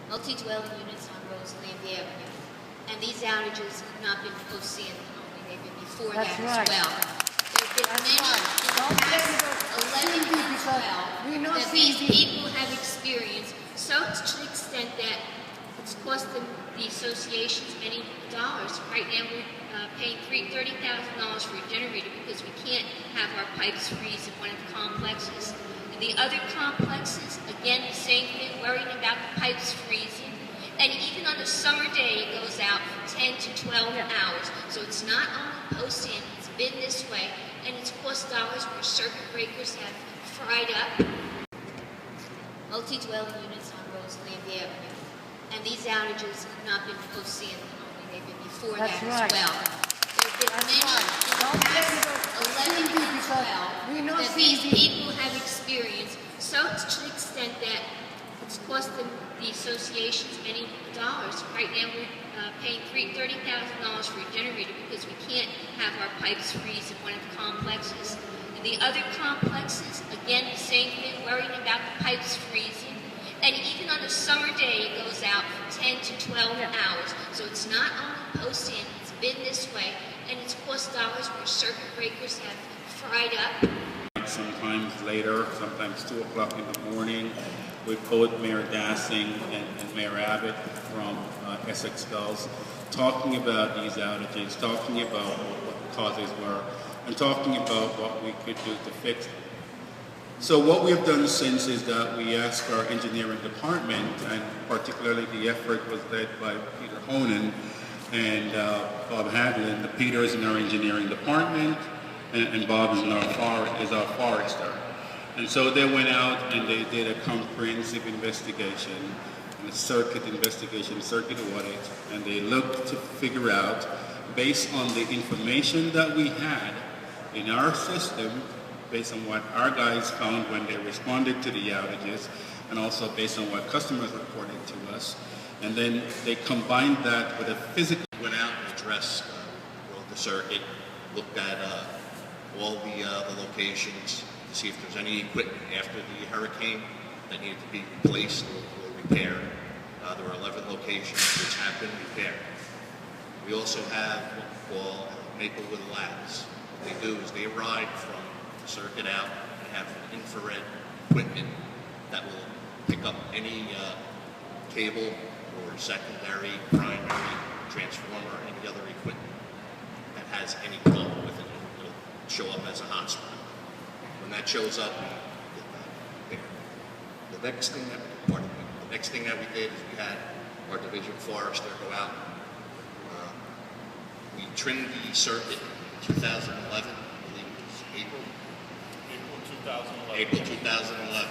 multi-dwelling units on Roseland Avenue. And these outages have not been post-Sandy only, they've been before that as well. There have been many in the past 11 and 12 that these people have experienced, so to the extent that it's cost them, the associations, many dollars. Right now we're paying $30,000 for a generator because we can't have our pipes freeze in one of the complexes. In the other complexes, again, the same thing, worrying about the pipes freezing. And even on a summer day, it goes out for 10 to 12 hours. So it's not only post-Sandy, it's been this way, and it's cost dollars where circuit breakers have fried up. Multi-dwelling units on Roseland Avenue. And these outages have not been post-Sandy only, they've been before that as well. There have been many in the past 11 and 12 that these people have experienced, so to the extent that it's cost them, the associations, many dollars. Right now we're paying $30,000 for a generator because we can't have our pipes freeze in one of the complexes. In the other complexes, again, the same thing, worrying about the pipes freezing. And even on a summer day, it goes out for 10 to 12 hours. So it's not only post-Sandy, it's been this way, and it's cost dollars where circuit breakers have fried up. Sometimes later, sometimes 2 o'clock in the morning, with both Mayor Dassing and Mayor Abbott from Essex Gulls, talking about these outages, talking about what the causes were, and talking about what we could do to fix them. So what we have done since is that we asked our engineering department, and particularly the effort was led by Peter Honan and Bob Haglund. Peter is in our engineering department, and Bob is our forester. And so they went out and they did a comprehensive investigation, and a circuit investigation, circuit audit, and they looked to figure out, based on the information that we had in our system, based on what our guys found when they responded to the outages, and also based on what customers reported to us. And then they combined that with a physical. Went out and addressed the circuit, looked at all the locations to see if there's any equipment after the hurricane that needed to be replaced or repaired. There were 11 locations which have been repaired. We also have what we call Maplewood Labs. What they do is they ride from circuit out and have infrared equipment that will pick up any cable or secondary, primary, transformer, or any other equipment that has any problem with it. It'll show up as a hotspot. When that shows up, we get that. The next thing that we did is we had our division forester go out. We trimmed the circuit in 2011. April 2011.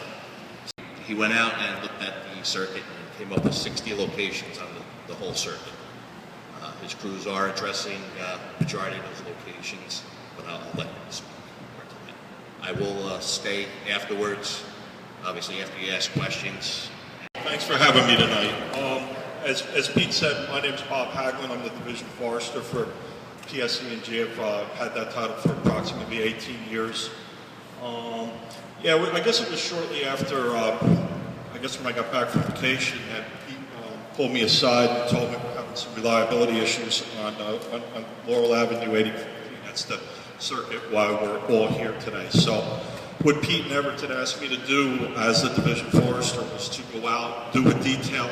He went out and looked at the circuit and came up with 60 locations on the whole circuit. His crews are addressing the majority of those locations, but I'll let him speak more to that. I will stay afterwards, obviously after you ask questions. Thanks for having me tonight. As Pete said, my name is Bob Haglund. I'm the division forester for PSEG. I've had that title for approximately 18 years. Yeah, I guess it was shortly after, I guess when I got back from vacation, that Pete pulled me aside and told me we're having some reliability issues on Laurel Avenue 8015. That's the circuit why we're all here today. So what Pete and Everton asked me to do as the division forester was to go out, do a detailed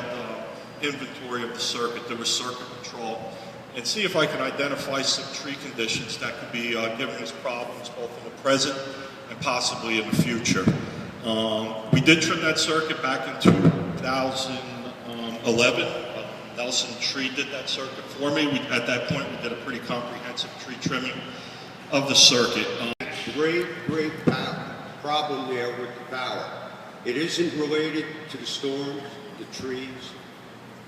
inventory of the circuit, do a circuit control, and see if I can identify some tree conditions that could be giving us problems both in the present and possibly in the future. We did trim that circuit back in 2011. Nelson Tree did that circuit for me. At that point, we did a pretty comprehensive tree trimming of the circuit. Great problem there with the power. It isn't related to the storms, the trees.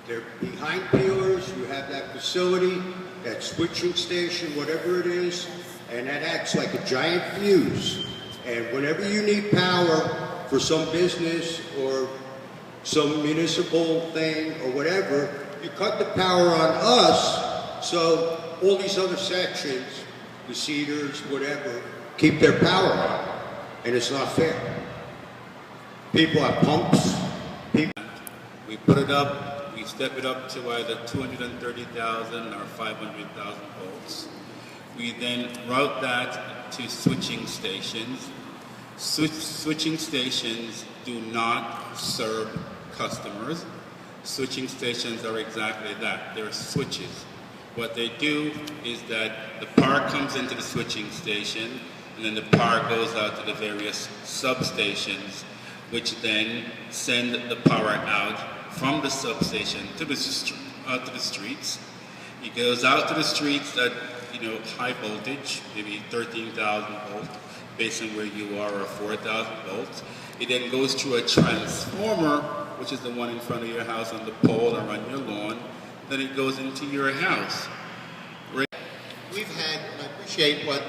They're behind pillars. You have that facility, that switching station, whatever it is, and that acts like a giant fuse. And whenever you need power for some business or some municipal thing or whatever, you cut the power on us, so all these other sections, the Cedars, whatever, keep their power on. And it's not fair. People have pumps. We put it up, we step it up to either 230,000 or 500,000 volts. We then route that to switching stations. Switching stations do not serve customers. Switching stations are exactly that. They're switches. What they do is that the power comes into the switching station, and then the power goes out to the various substations, which then send the power out from the substation to the streets. It goes out to the streets at high voltage, maybe 13,000 volts, based on where you are, or 4,000 volts. It then goes through a transformer, which is the one in front of your house on the pole or on your lawn. Then it goes into your house. We've had, and I appreciate what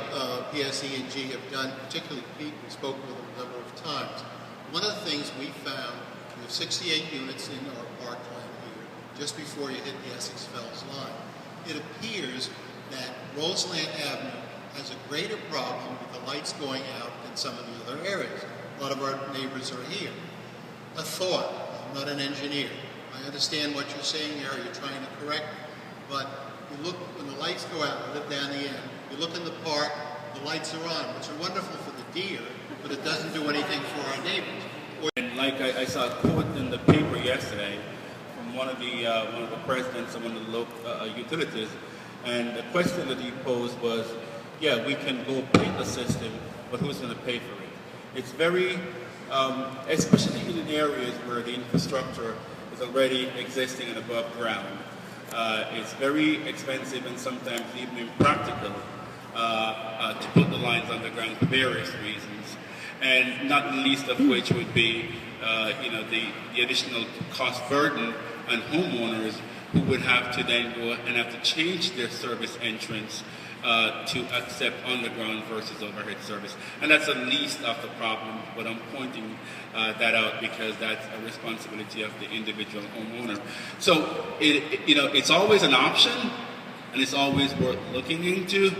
PSEG have done, particularly Pete, we spoke with him a number of times. One of the things we found, we have 68 units in our parkland here, just before you hit the Essex Fells line. It appears that Roseland Avenue has a greater problem with the lights going out than some of the other areas. A lot of our neighbors are here. A thought, I'm not an engineer. I understand what you're saying here, you're trying to correct me. But you look, when the lights go out, you live down the end, you look in the park, the lights are on, which are wonderful for the deer, but it doesn't do anything for our neighbors. And like I saw a quote in the paper yesterday from one of the presidents of one of the local utilities, and the question that he posed was, yeah, we can go build the system, but who's going to pay for it? It's very, especially in areas where the infrastructure is already existing and above ground. It's very expensive and sometimes even impractical to put the lines underground for various reasons, and not the least of which would be, the additional cost burden on homeowners who would have to then go and have to change their service entrance to accept underground versus overhead service. And that's the least of the problem, but I'm pointing that out because that's a responsibility of the individual homeowner. So, it's always an option, and it's always worth looking into.